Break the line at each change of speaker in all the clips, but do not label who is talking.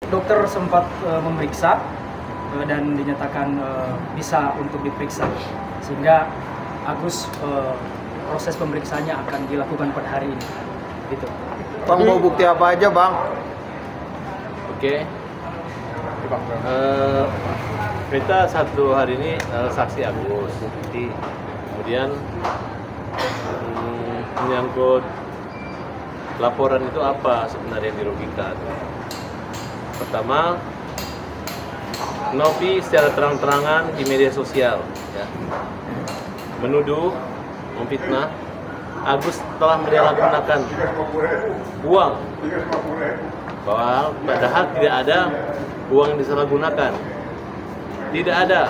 Dokter sempat memeriksa dan dinyatakan bisa untuk diperiksa, sehingga Agus proses pemeriksaannya akan dilakukan pada hari ini. Gitu.
Bang, mau bukti apa aja, Bang?
Oke. Kita satu hari ini saksi Agus. Kemudian menyangkut laporan itu apa sebenarnya yang dirugikan. Pertama, Novi secara terang-terangan di media sosial ya, menuduh, memfitnah Agus telah menyalahgunakan uang, bahwa padahal tidak ada uang yang disalahgunakan, tidak ada,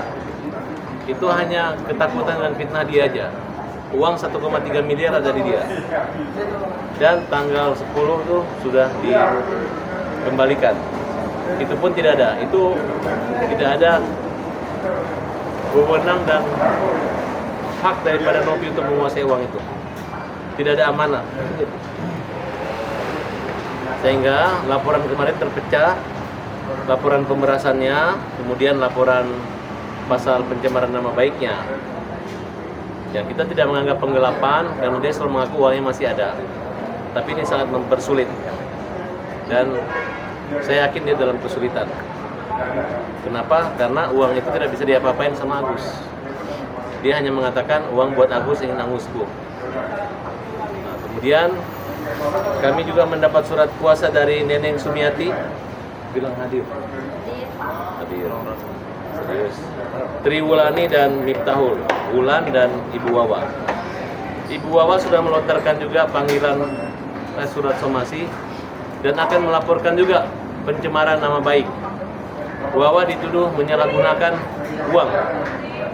itu hanya ketakutan dan fitnah dia aja. Uang 1,3 miliar ada di dia, dan tanggal 10 tuh sudah dikembalikan. Itu pun tidak ada, itu tidak ada wewenang dan hak daripada Novi untuk menguasai uang itu. Tidak ada amanah. Sehingga laporan kemarin terpecah, laporan pemerasannya, kemudian laporan pasal pencemaran nama baiknya. Ya, kita tidak menganggap penggelapan karena dia selalu mengaku uangnya masih ada. Tapi ini sangat mempersulit. Dan saya yakin dia dalam kesulitan. Kenapa? Karena uang itu tidak bisa diapa-apain sama Agus. Dia hanya mengatakan uang buat Agus ingin angusku. Nah, kemudian kami juga mendapat surat kuasa dari Neneng Sumiati. Bilang hadir. Hadir. Serius. Triwulani dan Miftahul, Wulan dan Ibu Wawa. Ibu Wawa sudah melontarkan juga panggilan surat somasi dan akan melaporkan juga pencemaran nama baik. Wawa dituduh menyalahgunakan uang,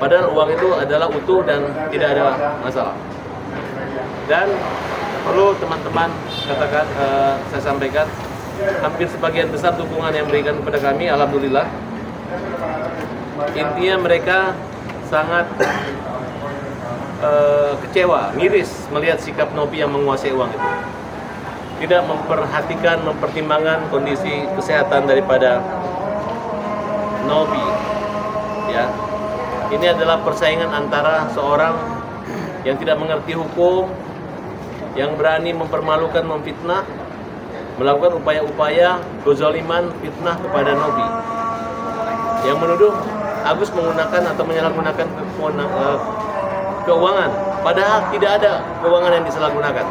padahal uang itu adalah utuh dan tidak ada masalah. Dan perlu teman-teman katakan, saya sampaikan, hampir sebagian besar dukungan yang diberikan kepada kami, alhamdulillah. Intinya mereka sangat kecewa, miris melihat sikap Novi yang menguasai uang itu. Tidak memperhatikan, mempertimbangkan kondisi kesehatan daripada Novi. Ya, ini adalah persaingan antara seorang yang tidak mengerti hukum, yang berani mempermalukan, memfitnah, melakukan upaya-upaya kezaliman, fitnah kepada Novi, yang menuduh Agus menggunakan atau menyalahgunakan keuangan, padahal tidak ada keuangan yang disalahgunakan.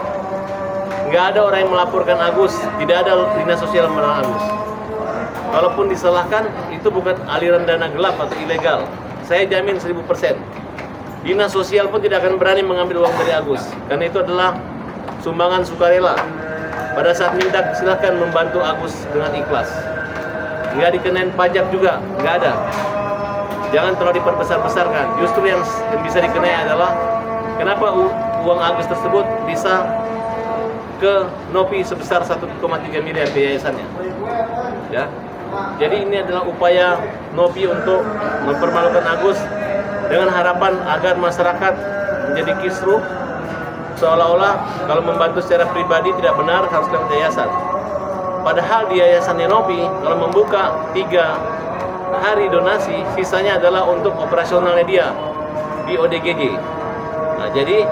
Nggak ada orang yang melaporkan Agus, tidak ada dinas sosial melarang Agus. Kalaupun disalahkan, itu bukan aliran dana gelap atau ilegal. Saya jamin 1000%. Dinas sosial pun tidak akan berani mengambil uang dari Agus, karena itu adalah sumbangan sukarela. Pada saat minta, silahkan membantu Agus dengan ikhlas. Nggak dikenain pajak juga, nggak ada. Jangan terlalu diperbesar-besarkan. Justru yang bisa dikenai adalah kenapa uang Agus tersebut bisa ke Novi sebesar 1,3 miliar ke yayasannya. Ya. Jadi ini adalah upaya Novi untuk mempermalukan Agus dengan harapan agar masyarakat menjadi kisruh, seolah-olah kalau membantu secara pribadi tidak benar, harus lewat yayasan. Padahal di yayasannya Novi, kalau membuka 3 hari donasi, sisanya adalah untuk operasionalnya dia di ODGJ. Nah, jadi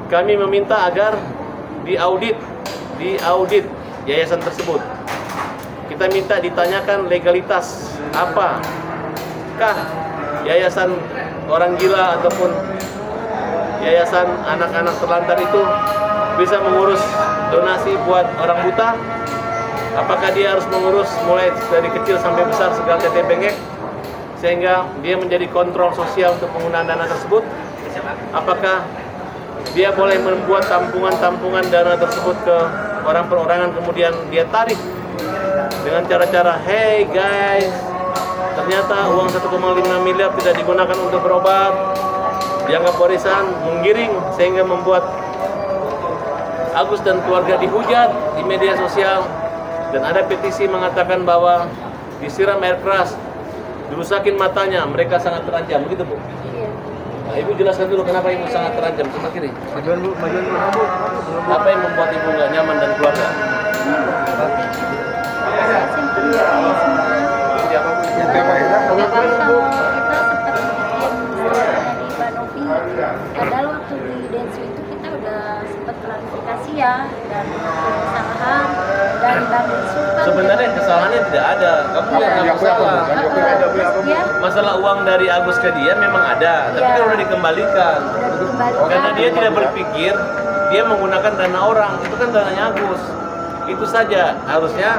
kami meminta agar diaudit yayasan tersebut. Kita minta ditanyakan legalitas, apakah yayasan orang gila ataupun yayasan anak-anak terlantar itu bisa mengurus donasi buat orang buta? Apakah dia harus mengurus mulai dari kecil sampai besar segala tetek bengek sehingga dia menjadi kontrol sosial untuk penggunaan dana tersebut? Apakah dia boleh membuat tampungan-tampungan dana tersebut ke orang perorangan, kemudian dia tarik dengan cara-cara, hey guys, ternyata uang 1,5 miliar tidak digunakan untuk berobat, dianggap warisan, menggiring sehingga membuat Agus dan keluarga dihujat di media sosial. Dan ada petisi mengatakan bahwa disiram air keras, dirusakin matanya, mereka sangat terancam, begitu Bu? Iya. Nah, Ibu jelaskan dulu kenapa Ibu sangat terancam, sebelah kiri. Majuan Bu. Apa yang membuat Ibu nggak nyaman dan keluarga?
kasih ya, dan kesalahan dan Bang Sultan.
Sebenarnya kesalahannya tidak ada. Kamu yang nggak salah.
Dia
Masalah uang dari Agus ke dia memang ada, tapi
Iya.
kan udah dikembalikan.
udah dikembalikan.
Karena dia tidak berpikir dia menggunakan dana orang, itu kan dananya Agus. Itu saja harusnya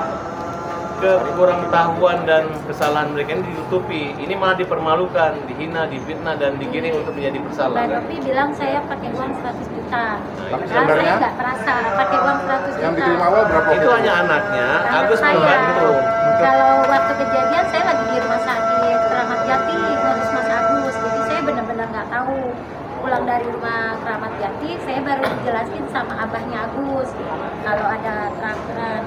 kekurang tahuan dan kesalahan mereka ini ditutupi. Ini malah dipermalukan, dihina, difitnah dan digiring untuk menjadi bersalah.
Mbak
Kan?
Novi bilang saya pakai uang 100 juta.
Tapi
Nah,
sebenarnya
saya nggak merasa pakai uang 100 juta.
Yang dikirim awal berapa?
Itu hanya anaknya,
Anak
Agus
saya.
membantu.
Kalau waktu kejadian saya lagi di rumah sakit Keramat Jati ngurus Mas Agus, jadi saya benar-benar nggak tahu. Pulang dari rumah Keramat Jati, saya baru dijelasin sama abahnya Agus kalau ada transferan.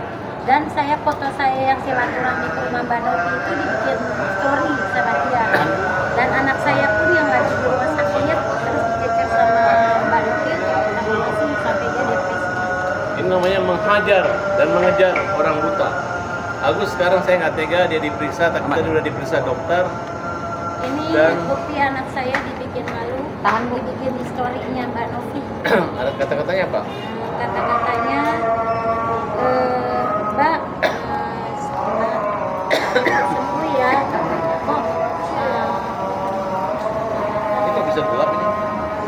Dan saya foto saya yang silaturahmi ke rumah Mbak Novi itu dibikin story sama dia. Dan anak saya pun yang lagi di rumah sakit terus dicek sama Mbak Novi, masih sampai dia depresi.
Ini namanya menghajar dan mengejar orang buta. Agus sekarang saya nggak tega dia diperiksa, tapi tadi udah diperiksa dokter.
Ini
Dan-
bukti anak saya dibikin malu, dibikin historinya Mbak Novi.
Ada kata-katanya apa?
Kata-katanya, Mbak, sembuh ya. Kok
Ini kok bisa gelap ini?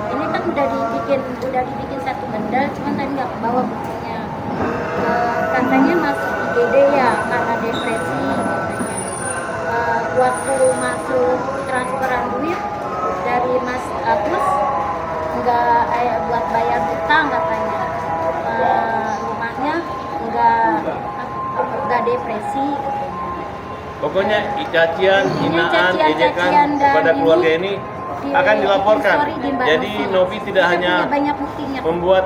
ini kan udah dibikin satu benda, cuman tadi nggak bawa buktinya. Katanya masuk IGD ya karena depresi. Waktu masuk transferan duit dari Mas Agus nggak buat bayar hutang katanya. Rumahnya nggak depresi.
Pokoknya cacian,
Intinya
hinaan,
cacian
ejekan
dan
kepada
ini
keluarga ini akan dilaporkan.
story di Mbak
Jadi Novi tidak
Saya
hanya
punya banyak buktinya.
membuat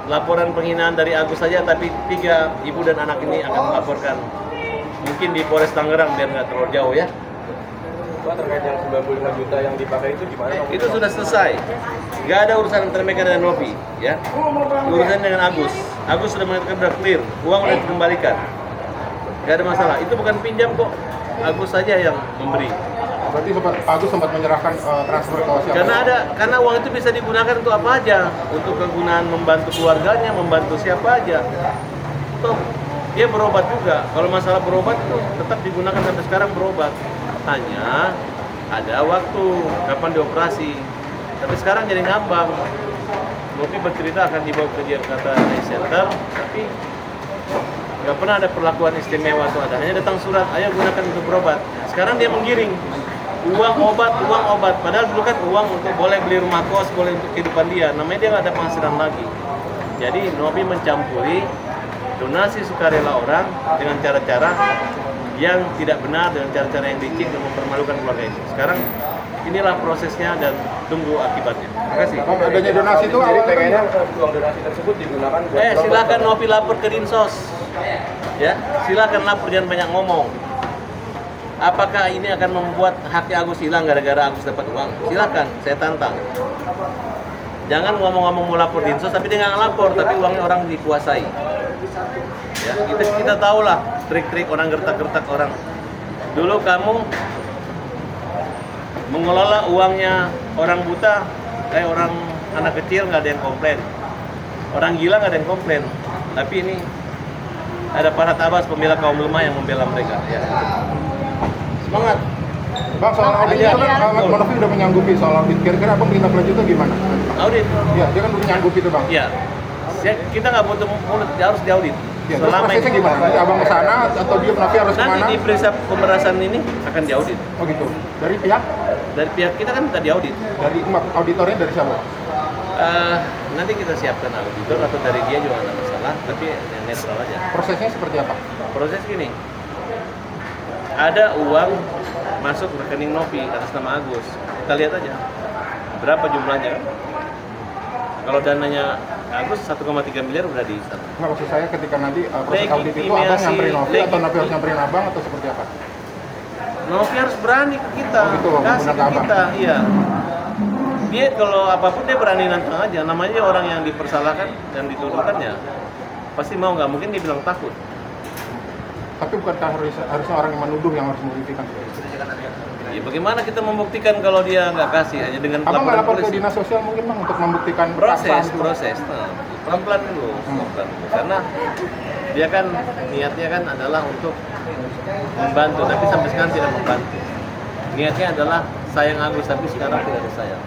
laporan penghinaan dari Agus saja, tapi 3 ibu dan anak ini akan melaporkan. Mungkin di Polres Tangerang biar nggak terlalu jauh ya.
Pak, terkait yang 95 juta yang dipakai itu gimana?
Itu sudah selesai. Nggak ada urusan antara mereka dengan Novi, ya. Urusan dengan Agus. Agus sudah mengatakan sudah clear, uang sudah dikembalikan. Nggak ada masalah. Itu bukan pinjam kok. Agus saja yang memberi.
Berarti Agus sempat menyerahkan transfer ke siapa?
Karena uang itu bisa digunakan untuk apa aja, untuk kegunaan membantu keluarganya, membantu siapa aja. Toh dia berobat juga. Kalau masalah berobat itu tetap digunakan sampai sekarang berobat. Hanya ada waktu kapan dioperasi. Tapi sekarang jadi ngambang. Novi bercerita akan dibawa ke Jakarta Center, tapi nggak pernah ada perlakuan istimewa atau ada. Hanya datang surat, ayo gunakan untuk berobat. Sekarang dia menggiring uang obat. Padahal dulu kan uang untuk boleh beli rumah kos, boleh untuk kehidupan dia. Namanya dia nggak ada penghasilan lagi. Jadi Novi mencampuri donasi sukarela orang dengan cara-cara yang tidak benar, dengan cara-cara yang licik dan mempermalukan keluarga ini. Sekarang inilah prosesnya dan tunggu akibatnya. Terima kasih.
Bang, adanya donasi itu
Jadi
awalnya
pengennya uang donasi tersebut digunakan buat
Silakan Novi lapor ke Dinsos. Ya, silakan lapor, jangan banyak ngomong. Apakah ini akan membuat haknya Agus hilang gara-gara Agus dapat uang? Silakan, saya tantang. Jangan ngomong-ngomong mau lapor Dinsos tapi dia nggak lapor, tapi uangnya orang dikuasai. Ya, kita tahulah trik-trik orang, gertak-gertak orang. Dulu kamu mengelola uangnya orang buta, kayak orang anak kecil nggak ada yang komplain, orang gila nggak ada yang komplain. Tapi ini ada Farhad Abbas, pembela kaum lemah yang membela mereka. Ya. Semangat.
Bang, soal audit itu kan Mbak Novi udah menyanggupi soal audit. Kira-kira Abang tindak lanjutnya gimana?
Audit.
Ya, dia kan udah menyanggupi itu Bang.
Ya. Kita nggak butuh mulut, harus diaudit.
Ya, terus prosesnya gimana? Nanti Abang ke sana atau dia Novi harus
Nanti
kemana?
di periksa pemerasan ini akan diaudit.
Oh gitu. Dari pihak?
Dari pihak kita kan kita diaudit.
Dari auditornya dari siapa?
Nanti kita siapkan auditor atau dari dia juga nggak ada masalah, tapi yang netral aja.
Prosesnya seperti apa?
Proses gini, ada uang masuk rekening Novi atas nama Agus. Kita lihat aja berapa jumlahnya. Kalau dananya Agus 1,3 miliar udah di sana.
Nggak, maksud saya ketika nanti proses audit itu Abang nyamperin Novi atau Novi harus nyamperin Abang atau seperti apa?
Novi harus berani ke kita,
Oh gitu,
kasih
benar
ke
ke Abang.
kita, iya. Dia kalau apapun dia berani nantang aja. Namanya orang yang dipersalahkan dan dituduhkan ya pasti mau, nggak mungkin dia bilang takut.
Tapi bukankah harusnya orang yang menuduh yang harus membuktikan?
Ya, bagaimana kita membuktikan kalau dia nggak kasih hanya dengan
Abang nggak lapor ke
polisi?
dinas sosial mungkin Bang untuk membuktikan
Proses,
perasaan itu?
proses. Nah, pelan-pelan dulu, pelan-pelan dulu. Karena dia kan niatnya kan adalah untuk membantu, tapi sampai sekarang tidak membantu. Niatnya adalah sayang Agus, tapi sekarang tidak ada sayang.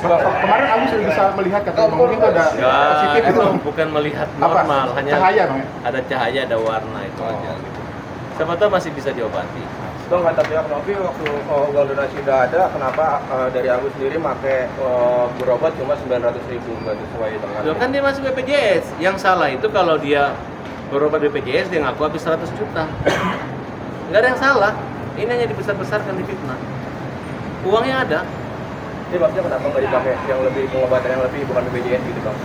Kemarin Agus sudah bisa melihat katanya mungkin itu ada positif
Itu
itu.
bukan melihat normal, hanya
Cahaya, Bang, ya?
ada cahaya, ada warna itu aja. Gitu. Siapa tahu masih bisa diobati.
Dong kata pihak Novi waktu uang donasi udah ada, kenapa dari Agus sendiri pakai berobat cuma 900.000 nggak sesuai dengan?
Loh, kan dia masuk BPJS. Yang salah itu kalau dia berobat BPJS dia ngaku habis 100 juta. Nggak ada yang salah. Ini hanya dibesar-besarkan, difitnah. Uangnya ada.
Ini maksudnya kenapa nggak dipakai yang lebih pengobatan yang lebih bukan BPJS gitu bang?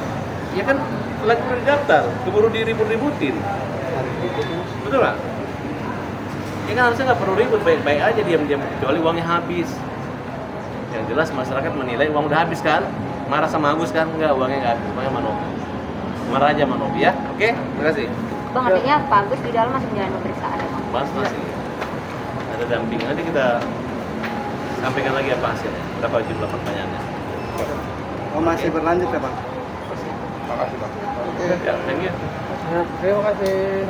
Ya kan lagi perlu didaftar, keburu diribut-ributin. Betul nggak? Ya kan harusnya nggak perlu ribut, baik-baik aja diam-diam, kecuali uangnya habis. Yang jelas masyarakat menilai uang udah habis kan, marah sama Agus kan, enggak, uangnya nggak habis, uangnya Manopi. Marah aja Manopi ya, oke? Terima kasih.
Bang, artinya Pak Agus di dalam masih menjalani pemeriksaan ya, Bang?
Masih ada damping, nanti kita sampaikan lagi apa hasilnya, berapa jumlah pertanyaannya.
Oh, masih berlanjut ya, Bang?
Makasih, Bang.
Ya, thank you.
Terima kasih.